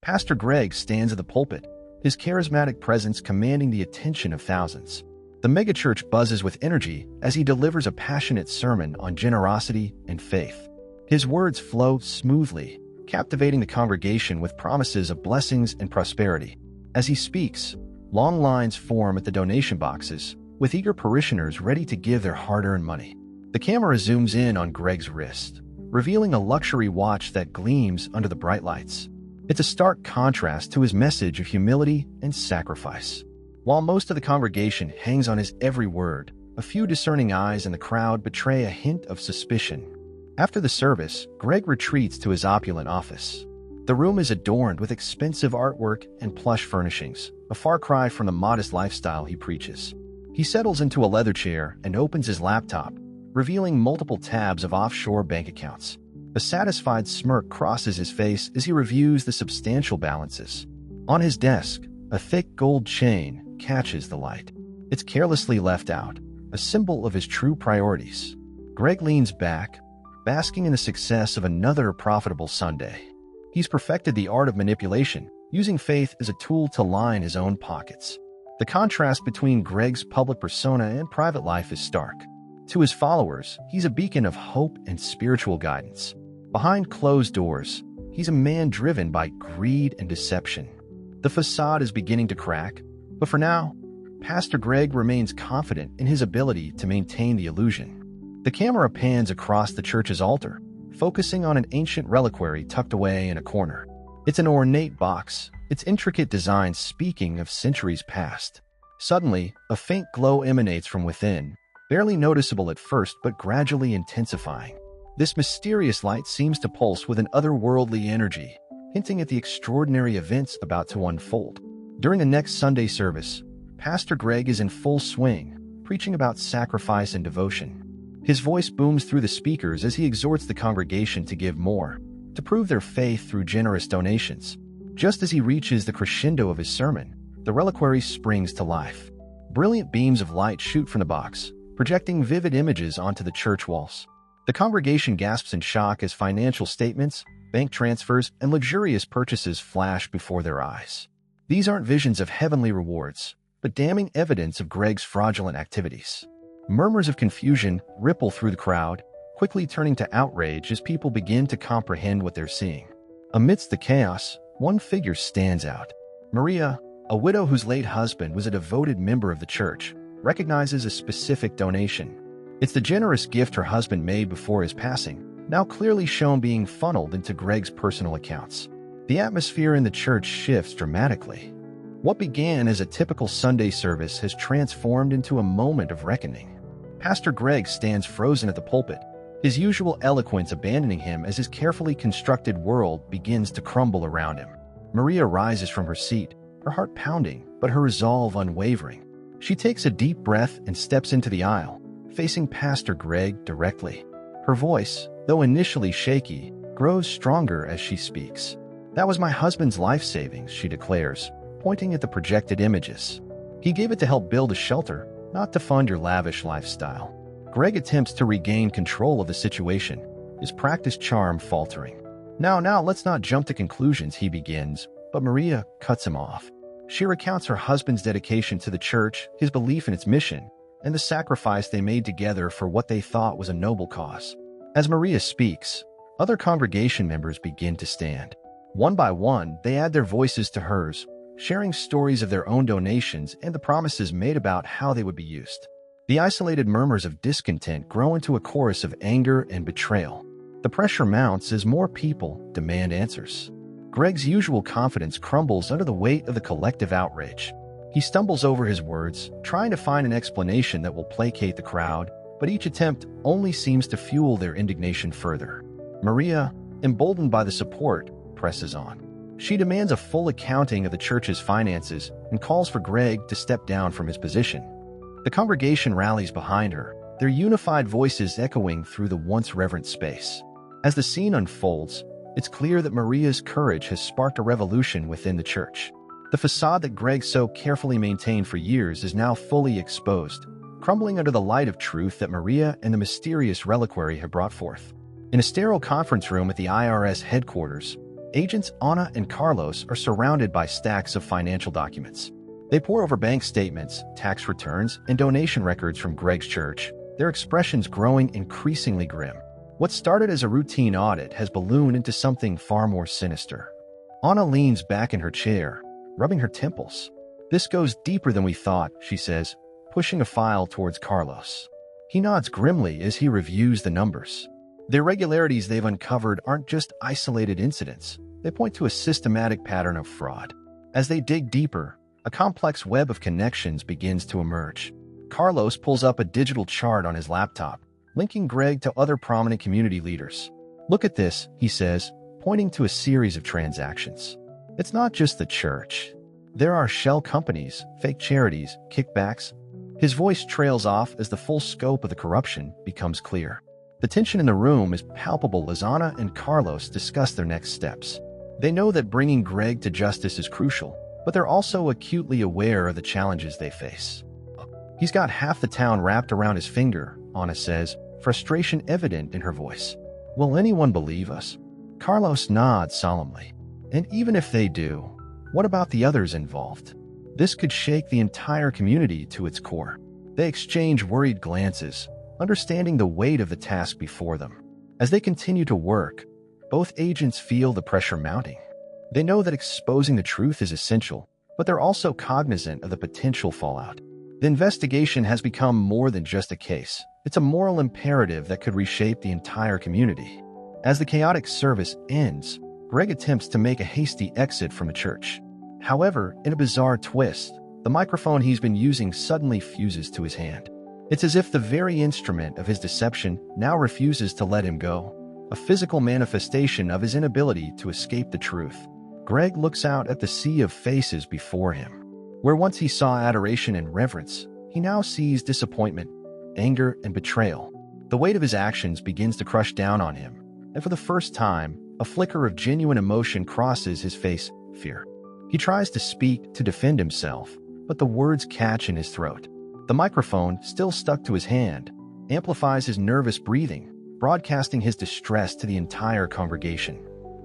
Pastor Greg stands at the pulpit, his charismatic presence commanding the attention of thousands. The megachurch buzzes with energy as he delivers a passionate sermon on generosity and faith. His words flow smoothly, captivating the congregation with promises of blessings and prosperity. As he speaks, long lines form at the donation boxes, with eager parishioners ready to give their hard-earned money. The camera zooms in on Greg's wrist, revealing a luxury watch that gleams under the bright lights. It's a stark contrast to his message of humility and sacrifice. While most of the congregation hangs on his every word, a few discerning eyes in the crowd betray a hint of suspicion. After the service, Greg retreats to his opulent office. The room is adorned with expensive artwork and plush furnishings, a far cry from the modest lifestyle he preaches. He settles into a leather chair and opens his laptop, revealing multiple tabs of offshore bank accounts. A satisfied smirk crosses his face as he reviews the substantial balances. On his desk, a thick gold chain catches the light. It's carelessly left out, a symbol of his true priorities. Greg leans back, basking in the success of another profitable Sunday. He's perfected the art of manipulation, using faith as a tool to line his own pockets. The contrast between Greg's public persona and private life is stark. To his followers, he's a beacon of hope and spiritual guidance. Behind closed doors, he's a man driven by greed and deception. The facade is beginning to crack, but for now, Pastor Greg remains confident in his ability to maintain the illusion. The camera pans across the church's altar, focusing on an ancient reliquary tucked away in a corner. It's an ornate box, its intricate design speaking of centuries past. Suddenly, a faint glow emanates from within, barely noticeable at first but gradually intensifying. This mysterious light seems to pulse with an otherworldly energy, hinting at the extraordinary events about to unfold. During the next Sunday service, Pastor Greg is in full swing, preaching about sacrifice and devotion. His voice booms through the speakers as he exhorts the congregation to give more, to prove their faith through generous donations. Just as he reaches the crescendo of his sermon, the reliquary springs to life. Brilliant beams of light shoot from the box, projecting vivid images onto the church walls. The congregation gasps in shock as financial statements, bank transfers, and luxurious purchases flash before their eyes. These aren't visions of heavenly rewards, but damning evidence of Greg's fraudulent activities. Murmurs of confusion ripple through the crowd, quickly turning to outrage as people begin to comprehend what they're seeing. Amidst the chaos, one figure stands out. Maria, a widow whose late husband was a devoted member of the church, recognizes a specific donation. It's the generous gift her husband made before his passing, now clearly shown being funneled into Greg's personal accounts. The atmosphere in the church shifts dramatically. What began as a typical Sunday service has transformed into a moment of reckoning. Pastor Greg stands frozen at the pulpit, his usual eloquence abandoning him as his carefully constructed world begins to crumble around him. Maria rises from her seat, her heart pounding, but her resolve unwavering. She takes a deep breath and steps into the aisle, facing Pastor Greg directly. Her voice, though initially shaky, grows stronger as she speaks. "That was my husband's life savings," she declares, pointing at the projected images. "He gave it to help build a shelter, not to fund your lavish lifestyle." Greg attempts to regain control of the situation, his practiced charm faltering. Now, let's not jump to conclusions," he begins, but Maria cuts him off. She recounts her husband's dedication to the church, his belief in its mission, and the sacrifice they made together for what they thought was a noble cause. As Maria speaks, other congregation members begin to stand. One by one, they add their voices to hers, sharing stories of their own donations and the promises made about how they would be used. The isolated murmurs of discontent grow into a chorus of anger and betrayal. The pressure mounts as more people demand answers. Greg's usual confidence crumbles under the weight of the collective outrage. He stumbles over his words, trying to find an explanation that will placate the crowd, but each attempt only seems to fuel their indignation further. Maria, emboldened by the support, presses on. She demands a full accounting of the church's finances and calls for Greg to step down from his position. The congregation rallies behind her, their unified voices echoing through the once reverent space. As the scene unfolds, it's clear that Maria's courage has sparked a revolution within the church. The facade that Greg so carefully maintained for years is now fully exposed, crumbling under the light of truth that Maria and the mysterious reliquary have brought forth. In a sterile conference room at the IRS headquarters, Agents Anna and Carlos are surrounded by stacks of financial documents. They pore over bank statements, tax returns, and donation records from Greg's church, their expressions growing increasingly grim. What started as a routine audit has ballooned into something far more sinister. Anna leans back in her chair, rubbing her temples. "This goes deeper than we thought," she says, pushing a file towards Carlos. He nods grimly as he reviews the numbers. The irregularities they've uncovered aren't just isolated incidents. They point to a systematic pattern of fraud. As they dig deeper, a complex web of connections begins to emerge. Carlos pulls up a digital chart on his laptop, linking Greg to other prominent community leaders. "Look at this," he says, pointing to a series of transactions. "It's not just the church. There are shell companies, fake charities, kickbacks." His voice trails off as the full scope of the corruption becomes clear. The tension in the room is palpable as Anna and Carlos discuss their next steps. They know that bringing Greg to justice is crucial, but they're also acutely aware of the challenges they face. "He's got half the town wrapped around his finger," Anna says, frustration evident in her voice. "Will anyone believe us?" Carlos nods solemnly. "And even if they do, what about the others involved? This could shake the entire community to its core." They exchange worried glances, understanding the weight of the task before them. As they continue to work, both agents feel the pressure mounting. They know that exposing the truth is essential, but they're also cognizant of the potential fallout. The investigation has become more than just a case. It's a moral imperative that could reshape the entire community. As the chaotic service ends, Greg attempts to make a hasty exit from the church. However, in a bizarre twist, the microphone he's been using suddenly fuses to his hand. It's as if the very instrument of his deception now refuses to let him go, a physical manifestation of his inability to escape the truth. Greg looks out at the sea of faces before him. Where once he saw adoration and reverence, he now sees disappointment, anger, and betrayal. The weight of his actions begins to crush down on him, and for the first time, a flicker of genuine emotion crosses his face: fear. He tries to speak to defend himself, but the words catch in his throat. The microphone, still stuck to his hand, amplifies his nervous breathing, broadcasting his distress to the entire congregation.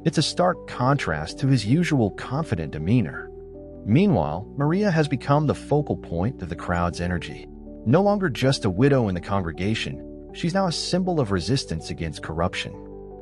It's a stark contrast to his usual confident demeanor. Meanwhile, Maria has become the focal point of the crowd's energy. No longer just a widow in the congregation, she's now a symbol of resistance against corruption.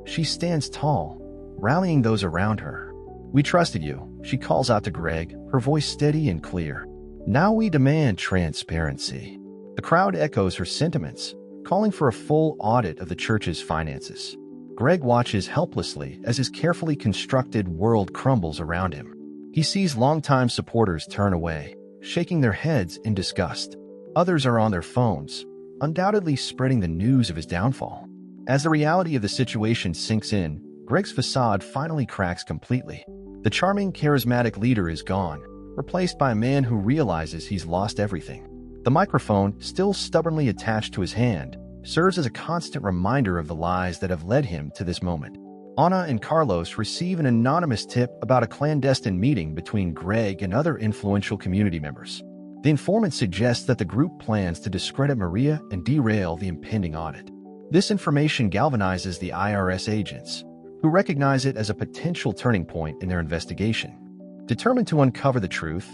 She stands tall, rallying those around her. "We trusted you," she calls out to Greg, her voice steady and clear. "Now we demand transparency." The crowd echoes her sentiments, calling for a full audit of the church's finances. Greg watches helplessly as his carefully constructed world crumbles around him. He sees longtime supporters turn away, shaking their heads in disgust. Others are on their phones, undoubtedly spreading the news of his downfall. As the reality of the situation sinks in, Greg's facade finally cracks completely. The charming, charismatic leader is gone, replaced by a man who realizes he's lost everything. The microphone, still stubbornly attached to his hand, serves as a constant reminder of the lies that have led him to this moment. Anna and Carlos receive an anonymous tip about a clandestine meeting between Greg and other influential community members. The informant suggests that the group plans to discredit Maria and derail the impending audit. This information galvanizes the IRS agents, who recognize it as a potential turning point in their investigation. Determined to uncover the truth,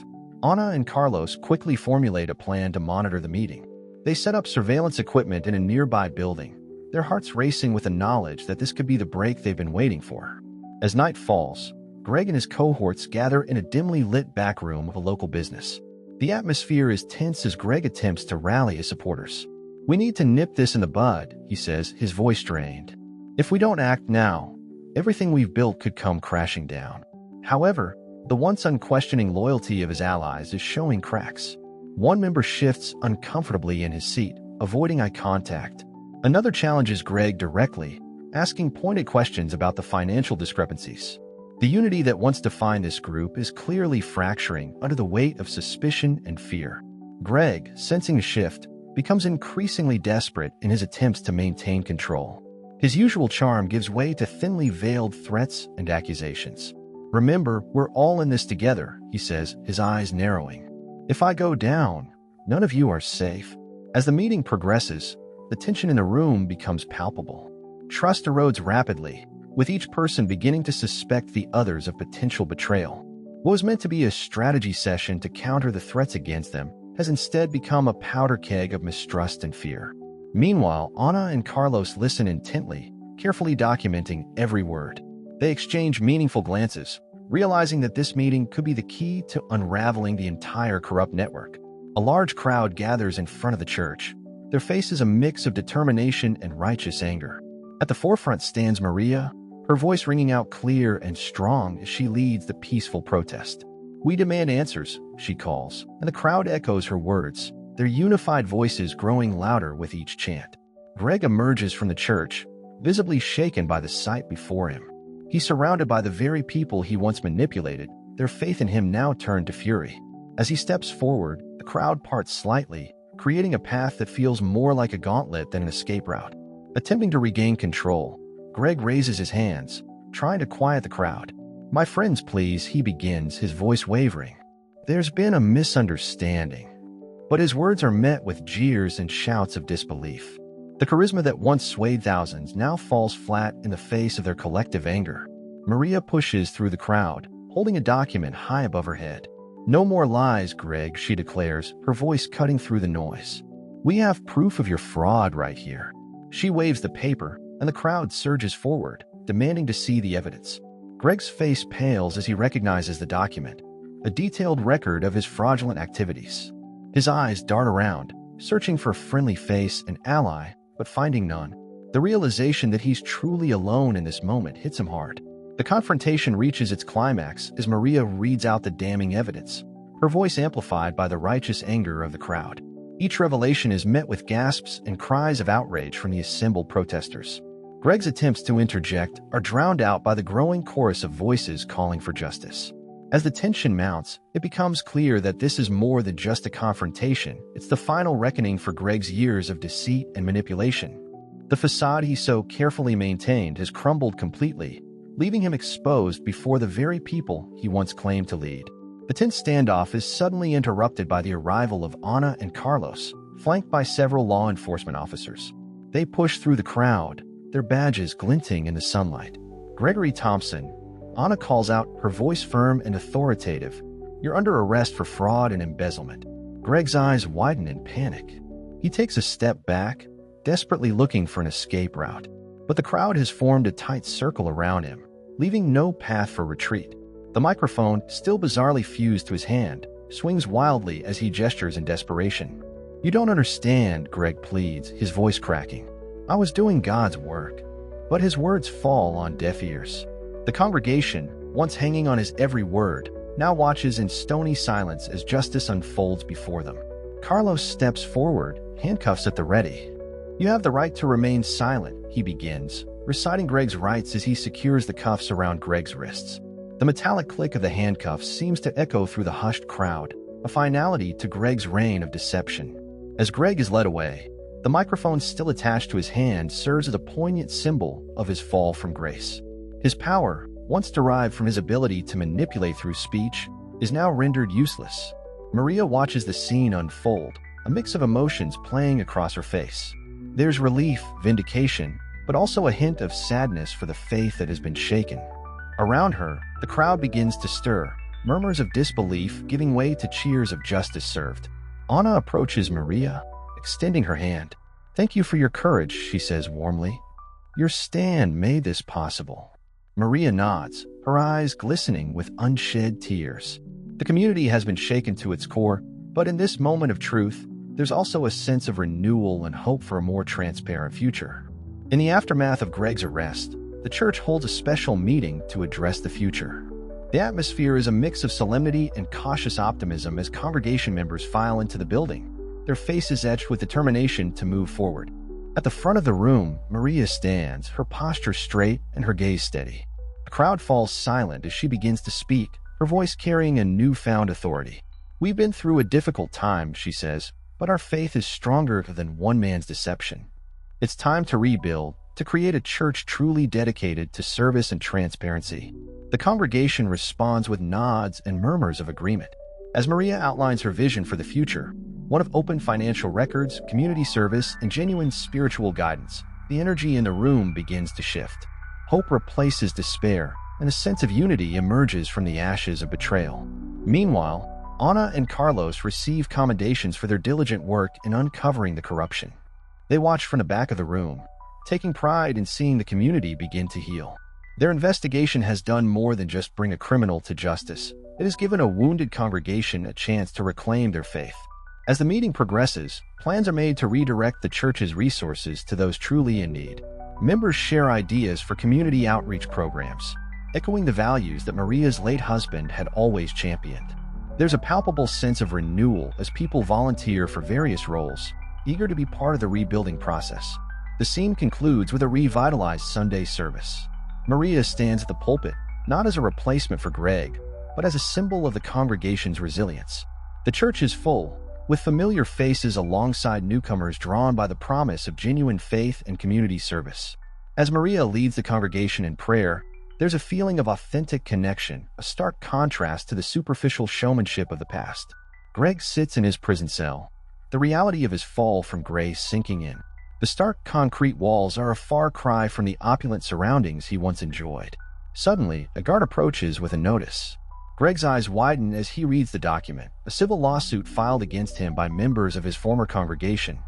Anna and Carlos quickly formulate a plan to monitor the meeting. They set up surveillance equipment in a nearby building, their hearts racing with the knowledge that this could be the break they've been waiting for. As night falls, Greg and his cohorts gather in a dimly lit back room of a local business. The atmosphere is tense as Greg attempts to rally his supporters. "We need to nip this in the bud," he says, his voice strained. "If we don't act now, everything we've built could come crashing down." However, the once unquestioning loyalty of his allies is showing cracks. One member shifts uncomfortably in his seat, avoiding eye contact. Another challenges Greg directly, asking pointed questions about the financial discrepancies. The unity that once defined this group is clearly fracturing under the weight of suspicion and fear. Greg, sensing a shift, becomes increasingly desperate in his attempts to maintain control. His usual charm gives way to thinly veiled threats and accusations. "Remember, we're all in this together," he says, his eyes narrowing. "If I go down, none of you are safe." As the meeting progresses, the tension in the room becomes palpable. Trust erodes rapidly, with each person beginning to suspect the others of potential betrayal. What was meant to be a strategy session to counter the threats against them has instead become a powder keg of mistrust and fear. Meanwhile, Ana and Carlos listen intently, carefully documenting every word. They exchange meaningful glances, realizing that this meeting could be the key to unraveling the entire corrupt network. A large crowd gathers in front of the church, their faces a mix of determination and righteous anger. At the forefront stands Maria, her voice ringing out clear and strong as she leads the peaceful protest. "We demand answers," she calls, and the crowd echoes her words, their unified voices growing louder with each chant. Greg emerges from the church, visibly shaken by the sight before him. He's surrounded by the very people he once manipulated, their faith in him now turned to fury. As he steps forward, the crowd parts slightly, creating a path that feels more like a gauntlet than an escape route. Attempting to regain control, Greg raises his hands, trying to quiet the crowd. "My friends, please," he begins, his voice wavering. "There's been a misunderstanding." But his words are met with jeers and shouts of disbelief. The charisma that once swayed thousands now falls flat in the face of their collective anger. Maria pushes through the crowd, holding a document high above her head. "No more lies, Greg," she declares, her voice cutting through the noise. "We have proof of your fraud right here." She waves the paper, and the crowd surges forward, demanding to see the evidence. Greg's face pales as he recognizes the document, a detailed record of his fraudulent activities. His eyes dart around, searching for a friendly face and ally, but finding none. The realization that he's truly alone in this moment hits him hard. The confrontation reaches its climax as Maria reads out the damning evidence, her voice amplified by the righteous anger of the crowd. Each revelation is met with gasps and cries of outrage from the assembled protesters. Greg's attempts to interject are drowned out by the growing chorus of voices calling for justice. As the tension mounts, it becomes clear that this is more than just a confrontation. It's the final reckoning for Greg's years of deceit and manipulation. The facade he so carefully maintained has crumbled completely, leaving him exposed before the very people he once claimed to lead. The tense standoff is suddenly interrupted by the arrival of Ana and Carlos, flanked by several law enforcement officers. They push through the crowd, their badges glinting in the sunlight. "Gregory Thompson," Ana calls out, her voice firm and authoritative. "You're under arrest for fraud and embezzlement." Greg's eyes widen in panic. He takes a step back, desperately looking for an escape route. But the crowd has formed a tight circle around him, leaving no path for retreat. The microphone, still bizarrely fused to his hand, swings wildly as he gestures in desperation. "You don't understand," Greg pleads, his voice cracking. "I was doing God's work." But his words fall on deaf ears. The congregation, once hanging on his every word, now watches in stony silence as justice unfolds before them. Carlos steps forward, handcuffs at the ready. "You have the right to remain silent," he begins, reciting Greg's rights as he secures the cuffs around Greg's wrists. The metallic click of the handcuffs seems to echo through the hushed crowd, a finality to Greg's reign of deception. As Greg is led away, the microphone still attached to his hand serves as a poignant symbol of his fall from grace. His power, once derived from his ability to manipulate through speech, is now rendered useless. Maria watches the scene unfold, a mix of emotions playing across her face. There's relief, vindication, but also a hint of sadness for the faith that has been shaken. Around her, the crowd begins to stir, murmurs of disbelief giving way to cheers of justice served. Ana approaches Maria, extending her hand. "Thank you for your courage," she says warmly. "Your stand made this possible." Maria nods, her eyes glistening with unshed tears. The community has been shaken to its core, but in this moment of truth, there's also a sense of renewal and hope for a more transparent future. In the aftermath of Greg's arrest, the church holds a special meeting to address the future. The atmosphere is a mix of solemnity and cautious optimism as congregation members file into the building, their faces etched with determination to move forward. At the front of the room, Maria stands, her posture straight and her gaze steady. The crowd falls silent as she begins to speak, her voice carrying a newfound authority. "We've been through a difficult time," she says, "but our faith is stronger than one man's deception. It's time to rebuild, to create a church truly dedicated to service and transparency." The congregation responds with nods and murmurs of agreement. As Maria outlines her vision for the future, one of open financial records, community service, and genuine spiritual guidance, the energy in the room begins to shift. Hope replaces despair, and a sense of unity emerges from the ashes of betrayal. Meanwhile, Anna and Carlos receive commendations for their diligent work in uncovering the corruption. They watch from the back of the room, taking pride in seeing the community begin to heal. Their investigation has done more than just bring a criminal to justice. It has given a wounded congregation a chance to reclaim their faith. As the meeting progresses, plans are made to redirect the church's resources to those truly in need. Members share ideas for community outreach programs, echoing the values that Maria's late husband had always championed. There's a palpable sense of renewal as people volunteer for various roles, eager to be part of the rebuilding process. The scene concludes with a revitalized Sunday service. Maria stands at the pulpit, not as a replacement for Greg, but as a symbol of the congregation's resilience. The church is full, with familiar faces alongside newcomers drawn by the promise of genuine faith and community service. As Maria leads the congregation in prayer, there's a feeling of authentic connection, a stark contrast to the superficial showmanship of the past. Greg sits in his prison cell, the reality of his fall from grace sinking in. The stark concrete walls are a far cry from the opulent surroundings he once enjoyed. Suddenly, a guard approaches with a notice. Greg's eyes widen as he reads the document, a civil lawsuit filed against him by members of his former congregation.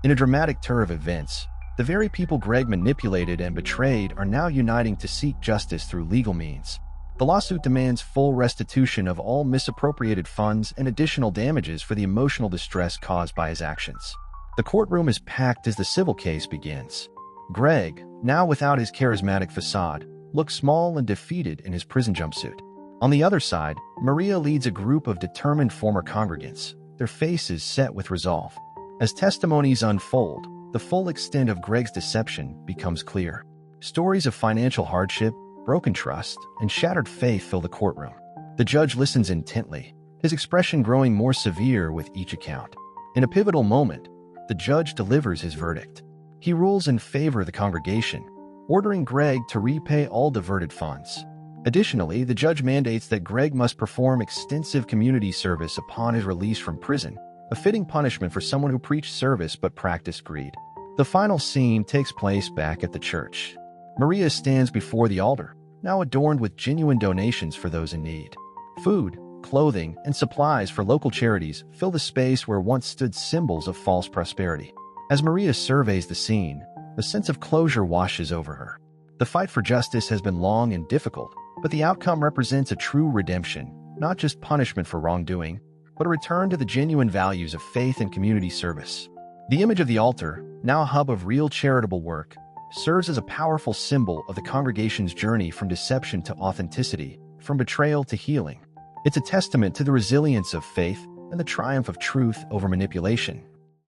In a dramatic turn of events, the very people Greg manipulated and betrayed are now uniting to seek justice through legal means. The lawsuit demands full restitution of all misappropriated funds and additional damages for the emotional distress caused by his actions. The courtroom is packed as the civil case begins. Greg, now without his charismatic facade, looks small and defeated in his prison jumpsuit. On the other side, Maria leads a group of determined former congregants, their faces set with resolve. As testimonies unfold, the full extent of Greg's deception becomes clear. Stories of financial hardship, broken trust, and shattered faith fill the courtroom. The judge listens intently, his expression growing more severe with each account. In a pivotal moment, the judge delivers his verdict. He rules in favor of the congregation, ordering Greg to repay all diverted funds. Additionally, the judge mandates that Greg must perform extensive community service upon his release from prison, a fitting punishment for someone who preached service but practiced greed. The final scene takes place back at the church. Maria stands before the altar, now adorned with genuine donations for those in need. Food, clothing, and supplies for local charities fill the space where once stood symbols of false prosperity. As Maria surveys the scene, a sense of closure washes over her. The fight for justice has been long and difficult, but the outcome represents a true redemption, not just punishment for wrongdoing, but a return to the genuine values of faith and community service. The image of the altar, now a hub of real charitable work, serves as a powerful symbol of the congregation's journey from deception to authenticity, from betrayal to healing. It's a testament to the resilience of faith and the triumph of truth over manipulation.